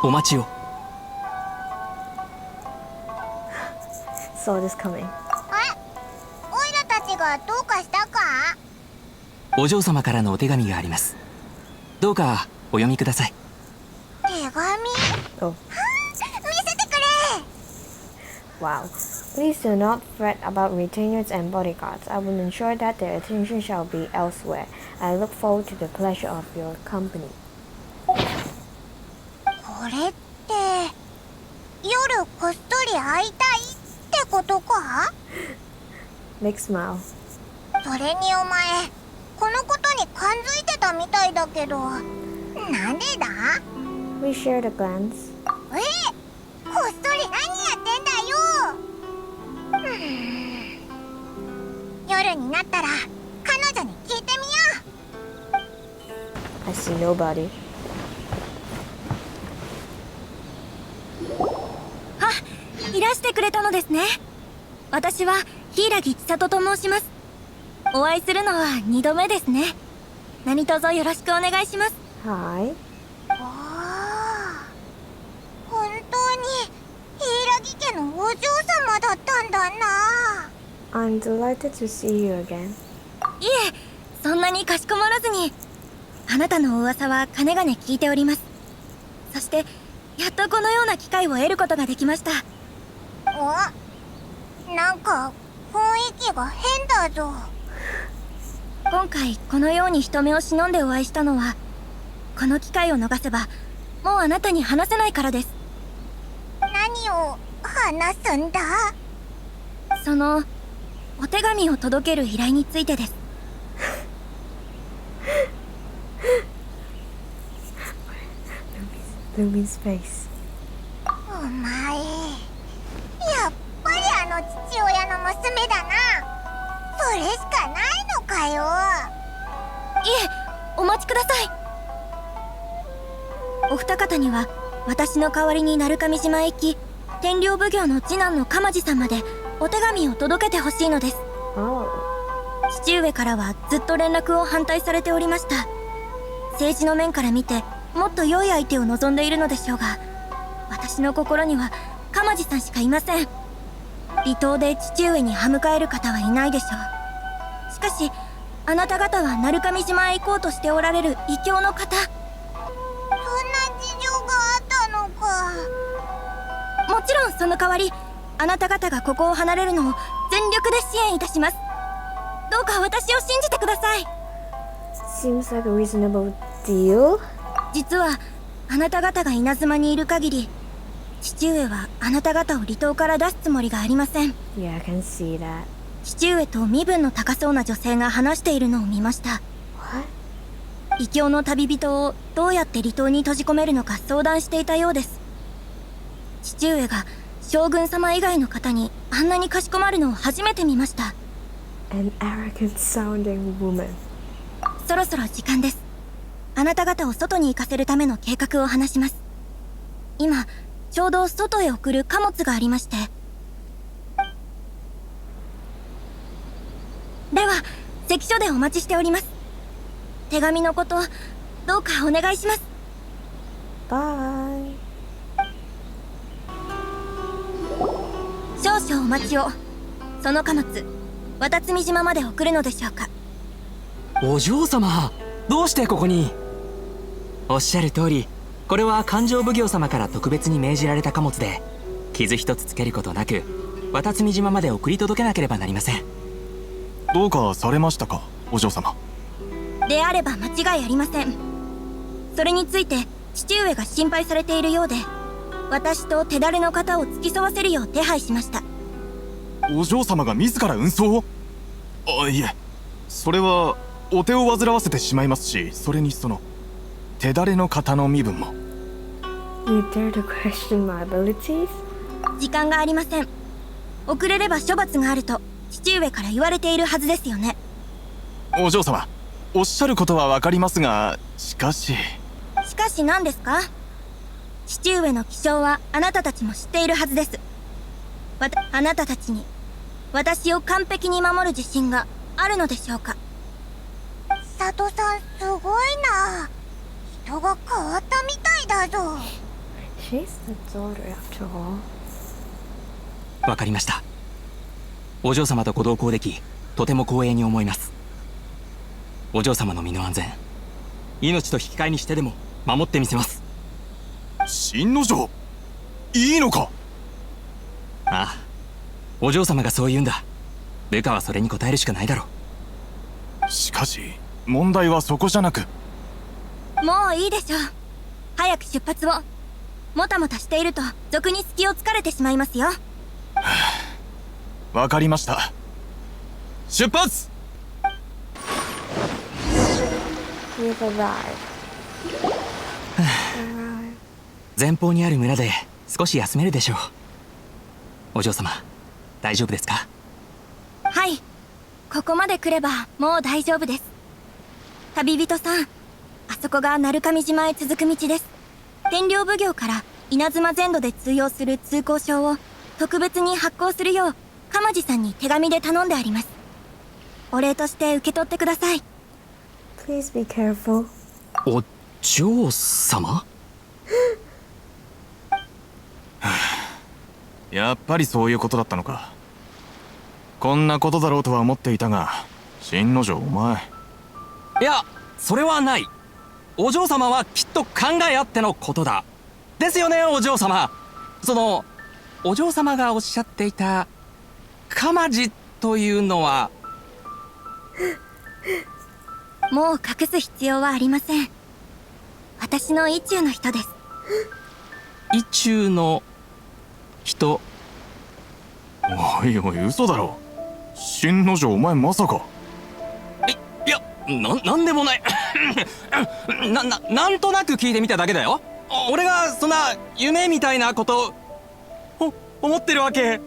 お待ちを。 Saw this coming. オイラたちがどうかしたか？お嬢様からのお手紙があります。どうかお読みください。手紙？ Oh, 見せてくれ！ wow. Please do not fret about retainers and bodyguards. I will ensure that their attention shall be elsewhere. I look forward to the pleasure of your company. これって夜こっそり会いたいってことか？ Big smile. それにお前このことに感づいてたみたいだけど、なんでだ？ We shared a glance. こっそり何やってんだよ。夜になったら彼女に聞いてみよう。 I see nobody. いらしてくれたのですね。私は柊千里と申します。お会いするのは2度目ですね。何卒よろしくお願いします。 Hi. 本当に柊家のお嬢様だったんだな。 I'm delighted to see you again. いえ、そんなにかしこまらずに。あなたのお噂はかねがね聞いております。そしてやっとこのような機会を得ることができました。なんか雰囲気が変だぞ。今回このように人目を忍んでお会いしたのは、この機会を逃せばもうあなたに話せないからです。何を話すんだ？そのお手紙を届ける依頼についてです。Lumi's face. お前やっぱりあの父親の娘だな。それしかないのかよ。いえ、お待ちください。お二方には私の代わりに鳴上島へ行き、天領奉行の次男の鎌地さんまでお手紙を届けてほしいのです。 Oh. 父上からはずっと連絡を反対されておりました。政治の面から見てもっと良い相手を望んでいるのでしょうが、私の心には鎌地さんしかいません。離島で父上に歯向かえる方はいないでしょう。しかしあなた方は鳴上島へ行こうとしておられる異教の方。そんな事情があったのか。もちろんその代わりあなた方がここを離れるのを全力で支援いたします。どうか私を信じてください。 Seems like a reasonable deal. 実はあなた方が稲妻にいる限り、父上はあなた方を離島から出すつもりがありません。 Yeah, I can see that. 父上と身分の高そうな女性が話しているのを見ました。 What? 異教の旅人をどうやって離島に閉じ込めるのか相談していたようです。父上が将軍様以外の方にあんなにかしこまるのを初めて見ました。 An arrogant sounding woman. そろそろ時間です。あなた方を外に行かせるための計画を話します。今ちょうど外へ送る貨物がありまして。では関所でお待ちしております。手紙のことどうかお願いします。 Bye. 少々お待ちを。その貨物渡積島まで送るのでしょうか。お嬢様、どうしてここに？おっしゃる通り、これは勘定奉行様から特別に命じられた貨物で、傷一つつけることなく渡積島まで送り届けなければなりません。どうかされましたか、お嬢様。であれば間違いありません。それについて父上が心配されているようで、私と手だれの方を付き添わせるよう手配しました。お嬢様が自ら運送を？いえ、それはお手を煩わせてしまいますし、それにその手だれの方の身分も。 You dare to question my abilities? 時間がありません。遅れれば処罰があると父上から言われているはずですよね。お嬢様、おっしゃることはわかりますが、しかし何ですか？父上の気性はあなたたちも知っているはずです。あなたたちに私を完璧に守る自信があるのでしょうか？佐藤さんすごいな。人が変わったみたいだぞ。She's the daughter after all. わかりました。お嬢様とご同行できとても光栄に思います。お嬢様の身の安全、命と引き換えにしてでも守ってみせます。新之丞、いいのか？ああ、お嬢様がそう言うんだ。部下はそれに応えるしかないだろう。しかし問題はそこじゃなく。もういいでしょう。早く出発を。もたもたしていると賊に隙を突かれてしまいますよ。わかりました。出発。We've arrived. 前方にある村で少し休めるでしょう。お嬢様、大丈夫ですか？はい、ここまで来ればもう大丈夫です。旅人さん、あそこが鳴上島へ続く道です。天領奉行から稲妻全土で通用する通行証を特別に発行するよう鎌地さんに手紙で頼んであります。お礼として受け取ってください。 Please be careful. お嬢様？やっぱりそういうことだったのか。こんなことだろうとは思っていたが、新之丞お前。いや、それはない。お嬢様はきっと考えあってのことだ。ですよね、お嬢様。お嬢様がおっしゃっていた鎌地というのは。もう隠す必要はありません。私の意中の人です。意中の人？おいおい、嘘だろ。新之丞お前まさか。いや、なんでもない。なんとなく聞いてみただけだよ。俺がそんな夢みたいなこと思ってるわけ。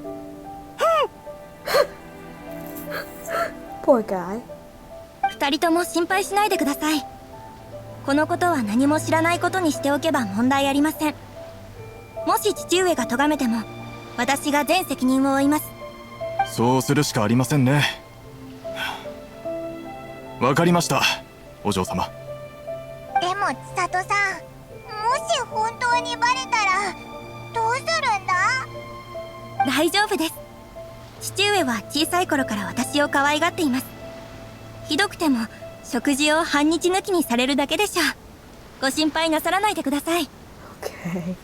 Poor guy. 二人とも心配しないでください。このことは何も知らないことにしておけば問題ありません。もし父上が咎めても私が全責任を負います。そうするしかありませんね。わかりました、お嬢様。でも千里さん、もし本当にバレたらどうするんだ？大丈夫です。父上は小さい頃から私を可愛がっています。ひどくても食事を半日抜きにされるだけでしょう。ご心配なさらないでください。 Okay.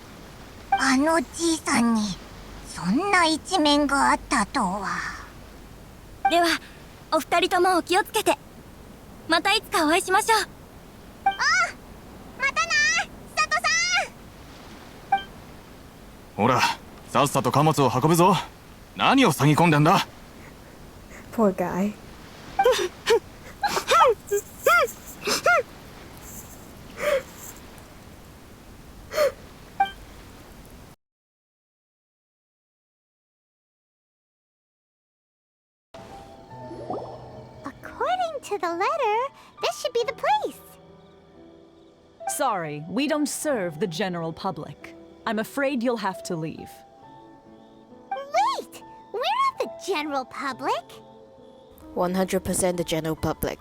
あのじいさんにそんな一面があったとは。ではお二人ともお気をつけて。またいつかお会いしましょう。またな、千里さん。ほら、さっさと貨物を運ぶぞ。何を詐ぎ込んでんだ。 Poor guy. According to the letter, this should be the place. Sorry, we don't serve the general public. I'm afraid you'll have to leave. Wait, we're not the general public. 100% the general public.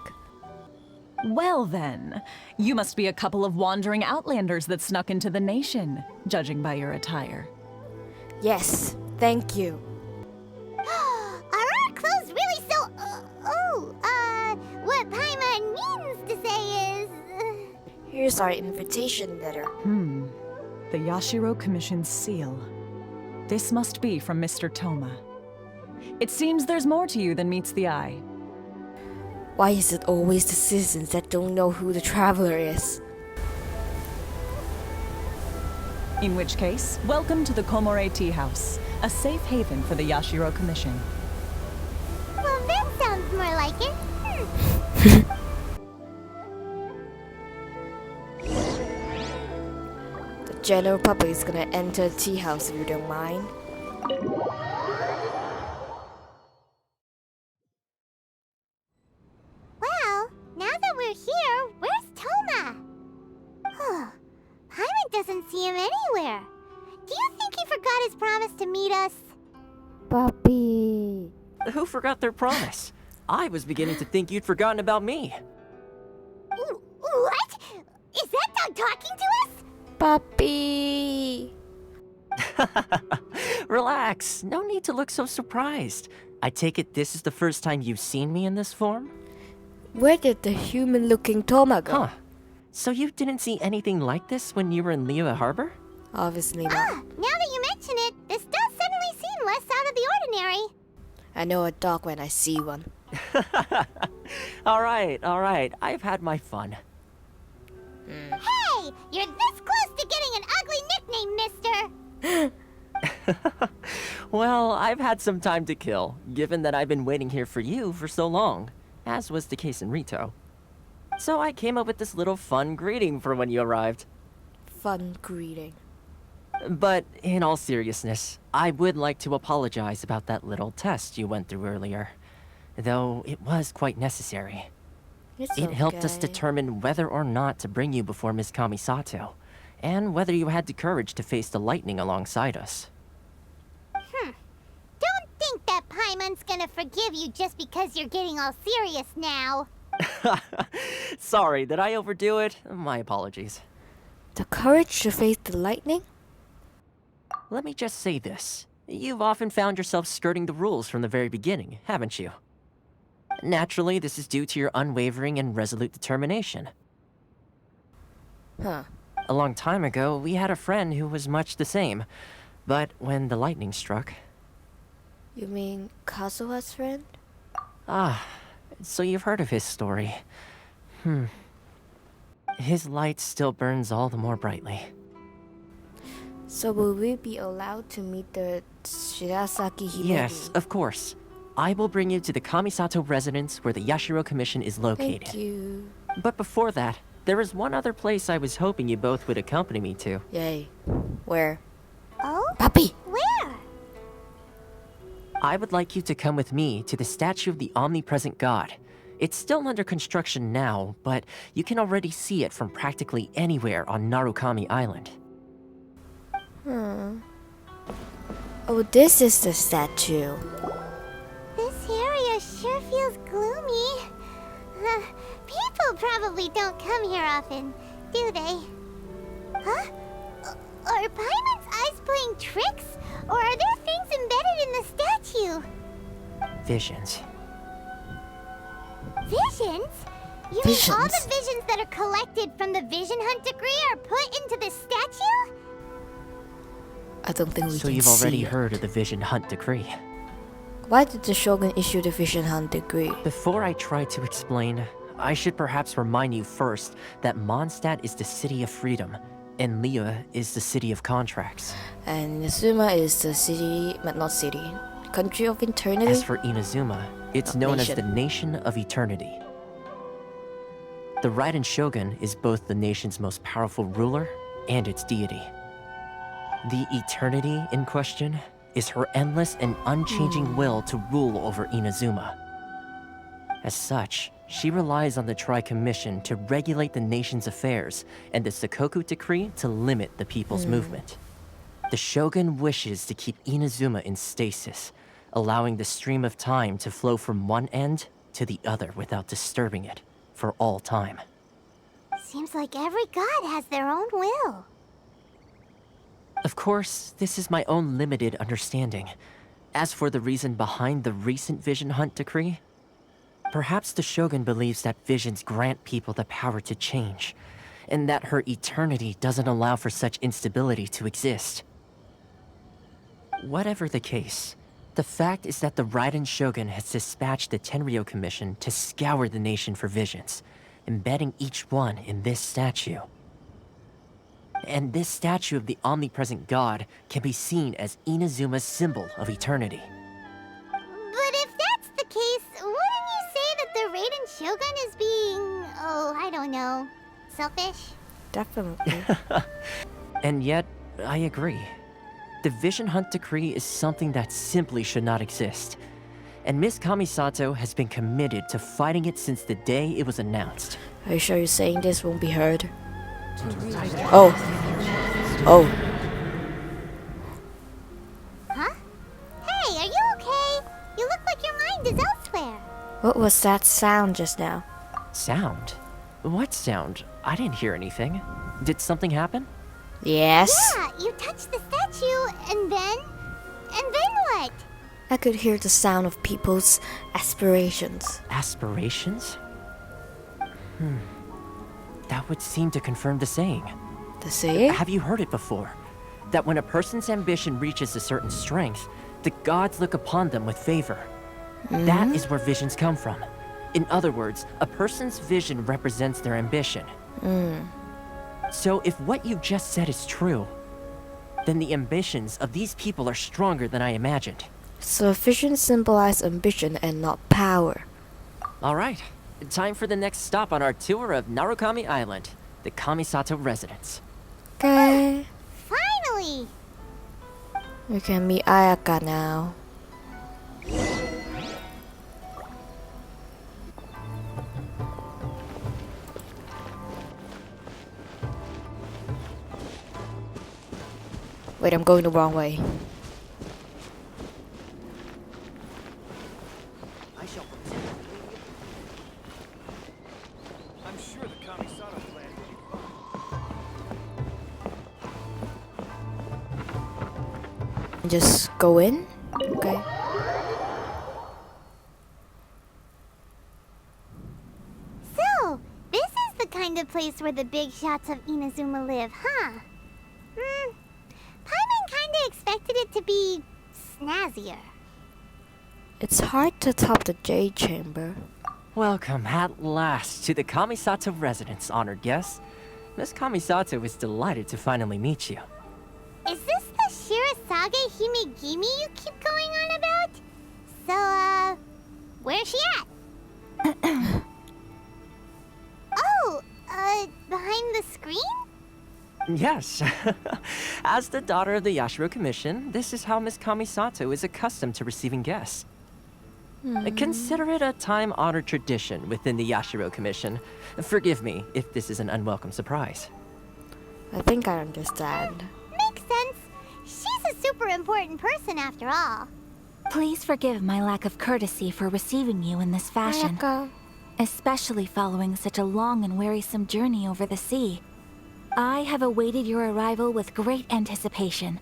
Well then, you must be a couple of wandering outlanders that snuck into the nation, judging by your attire. Yes, thank you. Are our clothes really so... what Paimon means to say is... Here's our invitation letter. The Yashiro Commission's seal. This must be from Mr. Toma. It seems there's more to you than meets the eye. Why is it always the citizens that don't know who the traveler is? In which case, welcome to the Komore Tea House, a safe haven for the Yashiro Commission. Well, that sounds more like it. The general public is gonna enter the tea house if you don't mind. Well, now that we're here, where's Toma? Paimon doesn't see him anywhere. Do you think he forgot his promise to meet us? Puppy. Who forgot their promise? I was beginning to think you'd forgotten about me. What? Is that dog talking to us? Puppy. Relax. No need to look so surprised. I take it this is the first time you've seen me in this form? Where did the human-looking Toma go? Huh. So you didn't see anything like this when you were in Liyue Harbor? Obviously not. Now that you mention it, this does suddenly seem less out of the ordinary. I know a dog when I see one. Alright. I've had my fun. Hey, you're this close to getting an ugly nickname, mister. Well, I've had some time to kill, given that I've been waiting here for you for so long, as was the case in Rito. So I came up with this little fun greeting for when you arrived. Fun greeting. But in all seriousness, I would like to apologize about that little test you went through earlier. Though it was quite necessary. It helped us determine whether or not to bring you before Miss Kamisato, and whether you had the courage to face the lightning alongside us. Don't think that Paimon's gonna forgive you just because you're getting all serious now. Sorry, did I overdo it? My apologies. The courage to face the lightning? Let me just say this. You've often found yourself skirting the rules from the very beginning, haven't you? Naturally, this is due to your unwavering and resolute determination. Huh. A long time ago, we had a friend who was much the same. But when the lightning struck... You mean Kazuha's friend? Ah, so you've heard of his story. His light still burns all the more brightly. So will we be allowed to meet the Shirasaki Himeri? Yes, of course. I will bring you to the Kamisato residence where the Yashiro Commission is located. Thank you. But before that, there is one other place I was hoping you both would accompany me to. Yay. Where? Oh? Papi! Where? I would like you to come with me to the statue of the omnipresent god. It's still under construction now, but you can already see it from practically anywhere on Narukami Island. Oh, this is the statue. This area sure feels gloomy. People probably don't come here often, do they? Huh? Are Paimon's eyes playing tricks? Or are there things embedded in the statue? Visions. Visions? You mean all the visions that are collected from the Vision Hunt degree are put into this statue? I don't think we So can you've already see it. heard of the Vision Hunt decree. Why did the Shogun issue the Vision Hunt decree? Before I try to explain, I should perhaps remind you first that Mondstadt is the city of freedom, and Liyue is the city of contracts. And Inazuma is the city, but not city, country of eternity? As for Inazuma, it's known as the Nation of Eternity. The Raiden Shogun is both the nation's most powerful ruler and its deity. The eternity in question is her endless and unchanging will to rule over Inazuma. As such, she relies on the Tri-Commission to regulate the nation's affairs and the Sakoku Decree to limit the people's movement. The Shogun wishes to keep Inazuma in stasis, allowing the stream of time to flow from one end to the other without disturbing it for all time. Seems like every god has their own will. Of course, this is my own limited understanding. As for the reason behind the recent Vision Hunt decree, perhaps the Shogun believes that visions grant people the power to change, and that her eternity doesn't allow for such instability to exist. Whatever the case, the fact is that the Raiden Shogun has dispatched the Tenryou Commission to scour the nation for visions, embedding each one in this statue. And this statue of the omnipresent god can be seen as Inazuma's symbol of eternity. But if that's the case, wouldn't you say that the Raiden Shogun is being, I don't know, selfish? Definitely. And yet, I agree. The Vision Hunt decree is something that simply should not exist. And Miss Kamisato has been committed to fighting it since the day it was announced. Are you sure you're saying this won't be heard? Oh. Oh. Huh? Hey, are you okay? You look like your mind is elsewhere. What was that sound just now? Sound? What sound? I didn't hear anything. Did something happen? Yes. Yeah, you touch the statue, and then what? I could hear the sound of people's aspirations. Aspirations? That would seem to confirm the saying. The saying? Have you heard it before? That when a person's ambition reaches a certain strength, the gods look upon them with favor. That is where visions come from. In other words, a person's vision represents their ambition. So if what you just said is true, then the ambitions of these people are stronger than I imagined. So vision symbolizes ambition and not power. All right, time for the next stop on our tour of Narukami Island, the Kamisato residence. Okay. Finally! We can meet Ayaka now. Wait, I'm going the wrong way. I shall I'm sure the Kamisato plan will be fun. Just go in? Okay. So, this is the kind of place where the big shots of Inazuma live, huh? Paimon kinda expected it to be snazzier. It's hard to top the Jade Chamber. Welcome at last to the Kamisato residence, honored guests. Miss Kamisato is delighted to finally meet you. Is this the Shirasage Himegimi you keep going on about? So, where's she at? Oh, behind the screen? Yes. As the daughter of the Yashiro Commission, this is how Miss Kamisato is accustomed to receiving guests. Consider it a time-honored tradition within the Yashiro Commission. Forgive me if this is an unwelcome surprise. I think I understand. Makes sense. She's a super important person after all. Please forgive my lack of courtesy for receiving you in this fashion, Ayaka. especially following such a long and wearisome journey over the sea. I have awaited your arrival with great anticipation,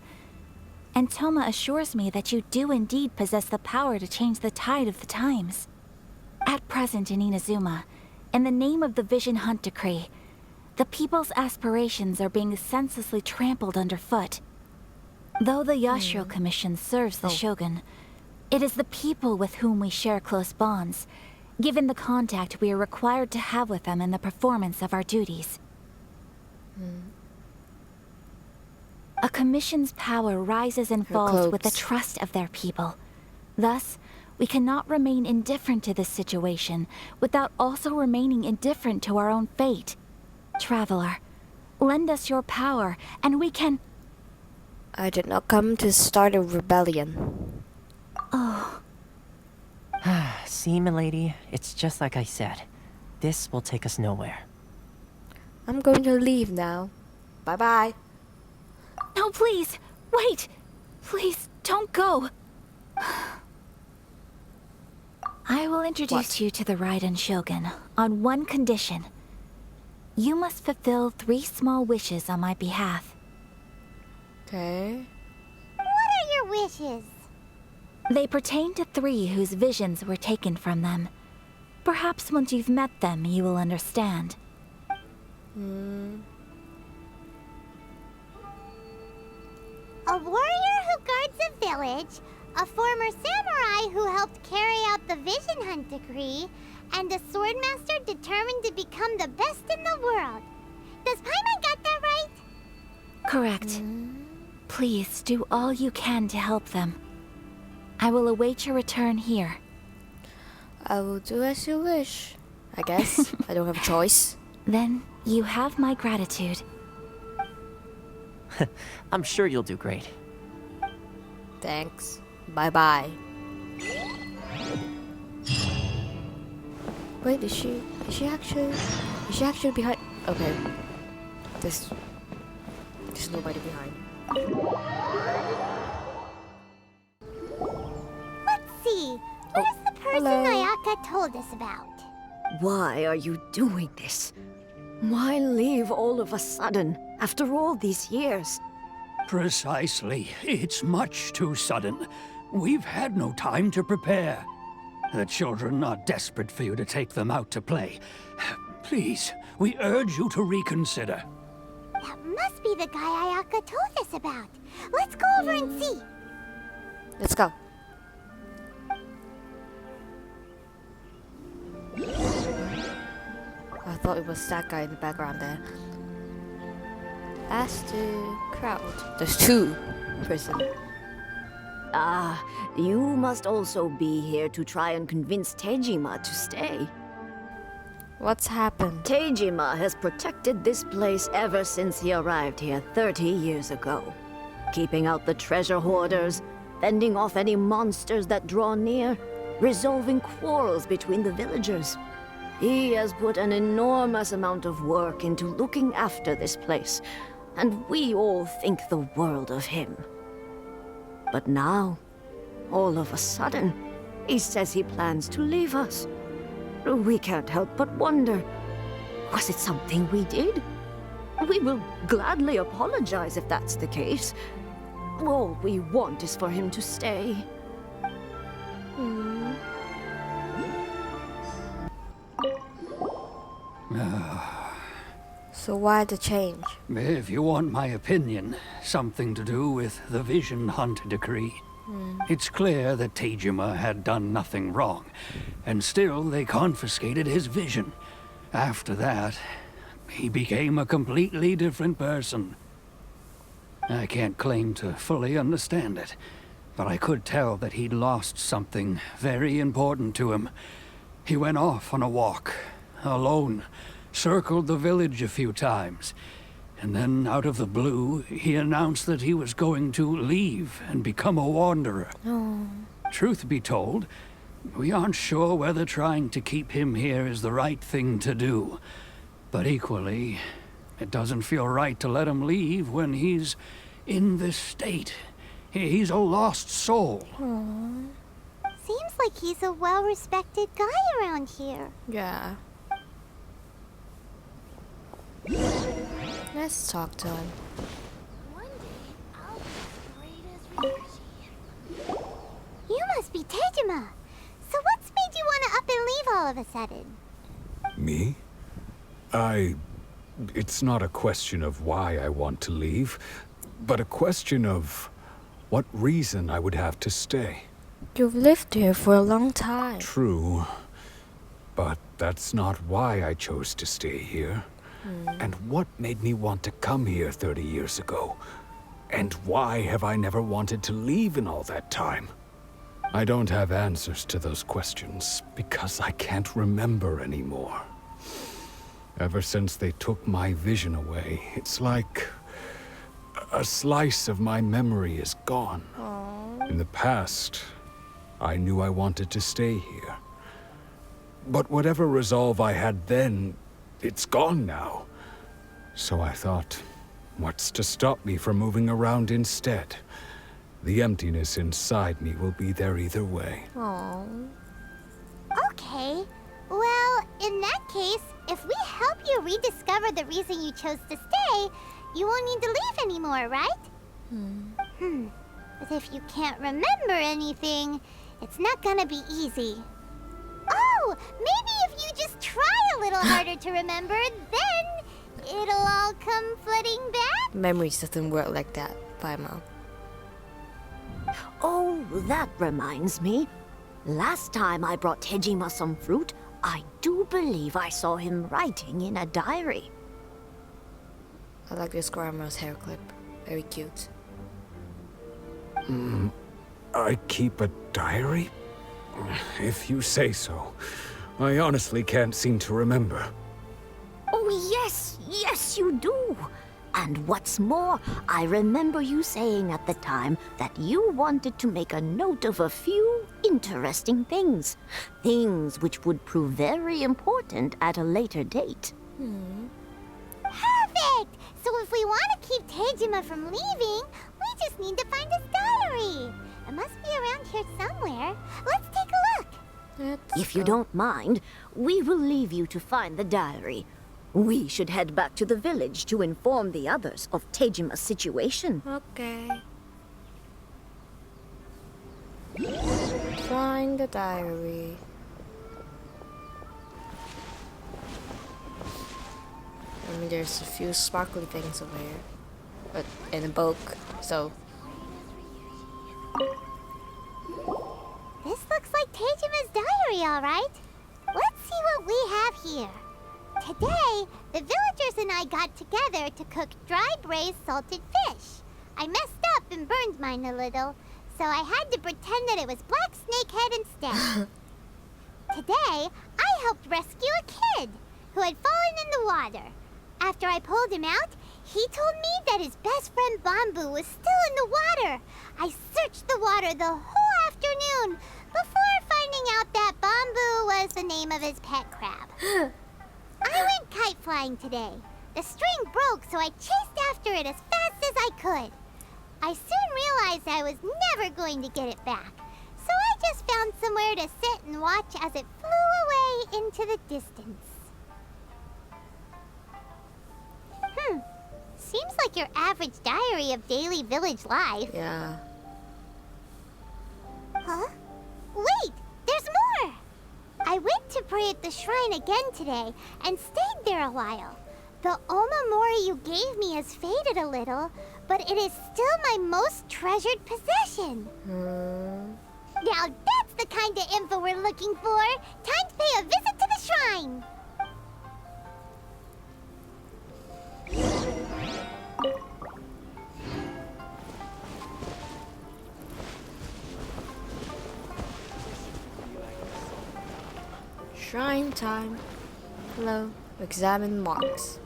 and Toma assures me that you do indeed possess the power to change the tide of the times. At present in Inazuma, in the name of the Vision Hunt Decree, the people's aspirations are being senselessly trampled underfoot. Though the Yashiro Commission serves the Shogun, it is the people with whom we share close bonds, given the contact we are required to have with them in the performance of our duties. A commission's power rises and falls with the trust of their people. Thus, we cannot remain indifferent to this situation without also remaining indifferent to our own fate. Traveler, lend us your power, and we can... I did not come to start a rebellion. Oh, See, milady, it's just like I said. This will take us nowhere. I'm going to leave now. Bye-bye. no, please! Wait! Please, don't go! I will introduce you to the Raiden Shogun on one condition. You must fulfill 3 small wishes on my behalf. Okay. What are your wishes? They pertain to 3 whose visions were taken from them. Perhaps once you've met them, you will understand. A warrior who guards a village, a former samurai who helped carry out the Vision Hunt Decree, and a swordmaster determined to become the best in the world. Does Paimon got that right? Correct. Please do all you can to help them. I will await your return here. I will do as you wish. I guess. I don't have a choice. Then you have my gratitude. I'm sure you'll do great. Thanks. Bye-bye. Wait, is she actually behind? Okay. There's nobody behind. Let's see. Where's the person hello. Ayaka told us about? Why are you doing this? Why leave all of a sudden, After all these years. Precisely. It's much too sudden. We've had no time to prepare. The children are desperate for you to take them out to play. Please, we urge you to reconsider. That must be the guy Ayaka told us about. Let's go over and see. Let's go. I thought it was that guy in the background there. Ask the crowd. There's two prisoners. Ah, you must also be here to try and convince Tejima to stay. What's happened? Tejima has protected this place ever since he arrived here 30 years ago. Keeping out the treasure hoarders, fending off any monsters that draw near, resolving quarrels between the villagers. He has put an enormous amount of work into looking after this place, and we all think the world of him. But now, all of a sudden, he says he plans to leave us. We can't help but wonder, was it something we did? We will gladly apologize if that's the case. All we want is for him to stay. So why the change? If you want my opinion, something to do with the Vision Hunt decree. It's clear that Tejima had done nothing wrong, and still they confiscated his vision. After that, he became a completely different person. I can't claim to fully understand it, but I could tell that he'd lost something very important to him. He went off on a walk, alone, circled the village a few times, and then out of the blue, he announced that he was going to leave and become a wanderer. Truth be told, we aren't sure whether trying to keep him here is the right thing to do. But equally, it doesn't feel right to let him leave when he's in this state. He's a lost soul. Seems like he's a well-respected guy around here. Yeah. Let's talk to him. One day, I'll be as great as Reggie. You must be Tejima. So what's made you want to up and leave all of a sudden? Me? It's not a question of why I want to leave, but a question of what reason I would have to stay. You've lived here for a long time. True, but that's not why I chose to stay here. And what made me want to come here 30 years ago? And why have I never wanted to leave in all that time? I don't have answers to those questions because I can't remember anymore. Ever since they took my vision away, it's like a slice of my memory is gone. In the past, I knew I wanted to stay here. But whatever resolve I had then, it's gone now. So I thought, what's to stop me from moving around instead? The emptiness inside me will be there either way. Okay. Well, in that case, if we help you rediscover the reason you chose to stay, you won't need to leave anymore, right? But if you can't remember anything, it's not gonna be easy. Oh, maybe if you just try a little harder to remember, then it'll all come flooding back? Memories doesn't work like that, Paimon. Oh, that reminds me. Last time I brought Tejima some fruit, I do believe I saw him writing in a diary. I like this grandma's hair clip. Very cute. I keep a diary? If you say so. I honestly can't seem to remember. Oh, yes, you do. And what's more, I remember you saying at the time that you wanted to make a note of a few interesting things. Things which would prove very important at a later date. Perfect! So if we want to keep Tejima from leaving, we just need to find his diary. It must be around here somewhere. Let's take a look. If you don't mind, we will leave you to find the diary. We should head back to the village to inform the others of Tejima's situation. Okay. Find the diary. I mean, there's a few sparkly things over here, but in a book, so. This looks like Tejima's diary, all right. Let's see what we have here. Today, the villagers and I got together to cook dry braised salted fish. I messed up and burned mine a little, so I had to pretend that it was black snakehead instead. Today, I helped rescue a kid who had fallen in the water. After I pulled him out, he told me that his best friend Bamboo was still in the water. I searched the water the whole afternoon before finding out that Bamboo was the name of his pet crab. I went kite flying today. The string broke, so I chased after it as fast as I could. I soon realized I was never going to get it back, so I just found somewhere to sit and watch as it flew away into the distance. Seems like your average diary of daily village life. Yeah. Huh? Wait! There's more! I went to pray at the shrine again today and stayed there a while. The Omamori you gave me has faded a little, but it is still my most treasured possession. Now that's the kind of info we're looking for. Time to pay a visit to the shrine. Shrine time. Hello. Examine marks.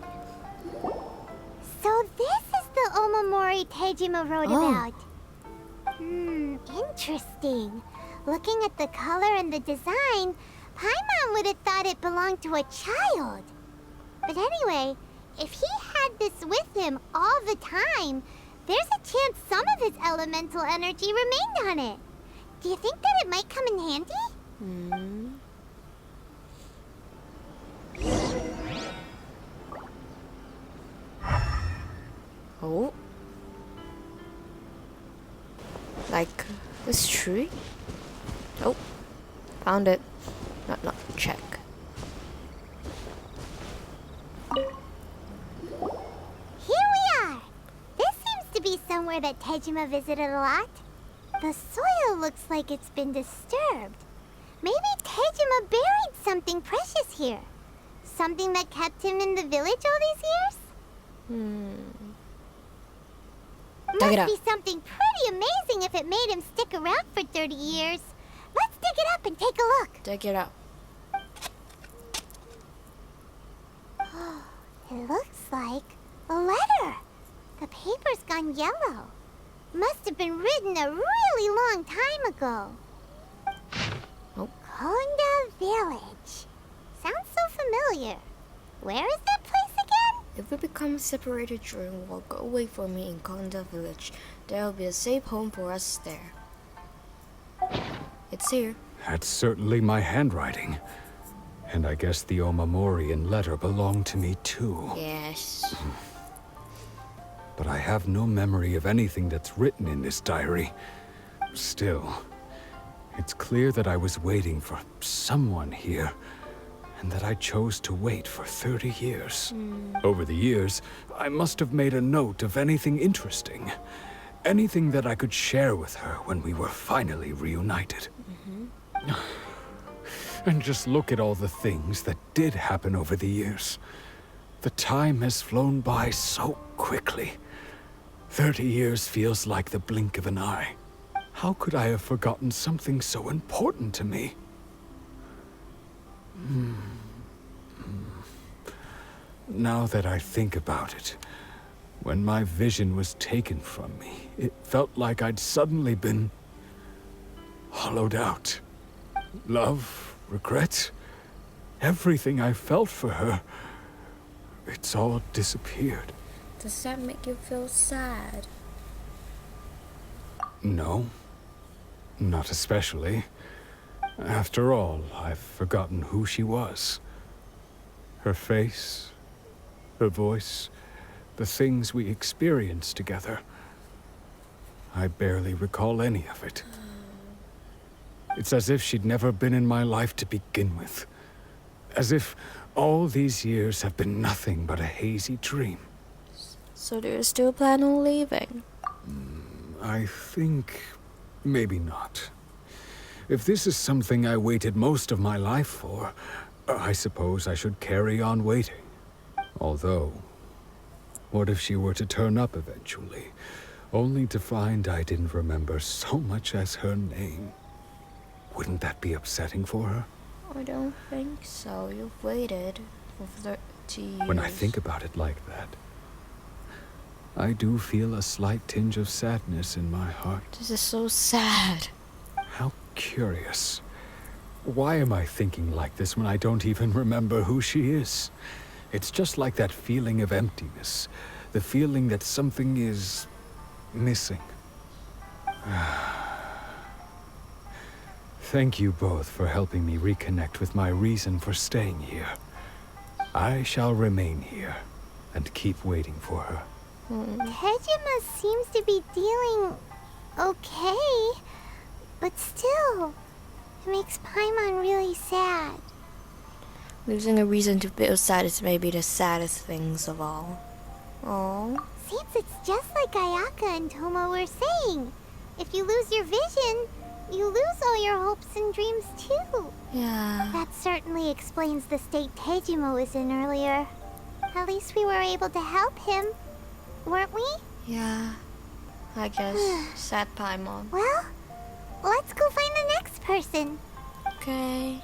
So this is the Omamori Tejima wrote Oh. about. Interesting. Looking at the color and the design, Paimon would have thought it belonged to a child. But anyway, if he had this with him all the time, there's a chance some of his elemental energy remained on it. Do you think that it might come in handy? Oh. Like this tree? Oh. Found it. Not check. Here we are! This seems to be somewhere that Tejima visited a lot. The soil looks like it's been disturbed. Maybe Tejima buried something precious here. Something that kept him in the village all these years? Dig it Must up. be something pretty amazing if it made him stick around for 30 years. Let's dig it up and take a look. Dig it up. It looks like a letter. The paper's gone yellow. Must have been written a really long time ago. Oh. Konda Village. Sounds so familiar. Where is that place again? If we become separated during war, go away from me in Konda village. There will be a safe home for us there. It's here. That's certainly my handwriting. And I guess the Omamorian letter belonged to me too. Yes. But I have no memory of anything that's written in this diary. Still, it's clear that I was waiting for someone here, and that I chose to wait for 30 years. Over the years, I must have made a note of anything interesting. Anything that I could share with her when we were finally reunited. And just look at all the things that did happen over the years. The time has flown by so quickly. 30 years feels like the blink of an eye. How could I have forgotten something so important to me? Now that I think about it, when my vision was taken from me, it felt like I'd suddenly been hollowed out. Love, regret, everything I felt for her, it's all disappeared. Does that make you feel sad? No, not especially. After all, I've forgotten who she was. Her face, her voice, the things we experienced together. I barely recall any of it. It's as if she'd never been in my life to begin with. As if all these years have been nothing but a hazy dream. So do you still plan on leaving? I think maybe not. If this is something I waited most of my life for, I suppose I should carry on waiting. Although, what if she were to turn up eventually, only to find I didn't remember so much as her name? Wouldn't that be upsetting for her? I don't think so. You've waited for 30 years. When I think about it like that, I do feel a slight tinge of sadness in my heart. This is so sad. How curious. Why am I thinking like this when I don't even remember who she is? It's just like that feeling of emptiness. The feeling that something is missing. Thank you both for helping me reconnect with my reason for staying here. I shall remain here and keep waiting for her. Tejima seems to be dealing okay, but still, it makes Paimon really sad. Losing a reason to feel sad is maybe the saddest things of all. Oh. Seems it's just like Ayaka and Toma were saying. If you lose your vision, you lose all your hopes and dreams too. Yeah. That certainly explains the state Tejima was in earlier. At least we were able to help him, weren't we? Yeah. I guess. Sad Paimon. Well, let's go find the next person. Okay.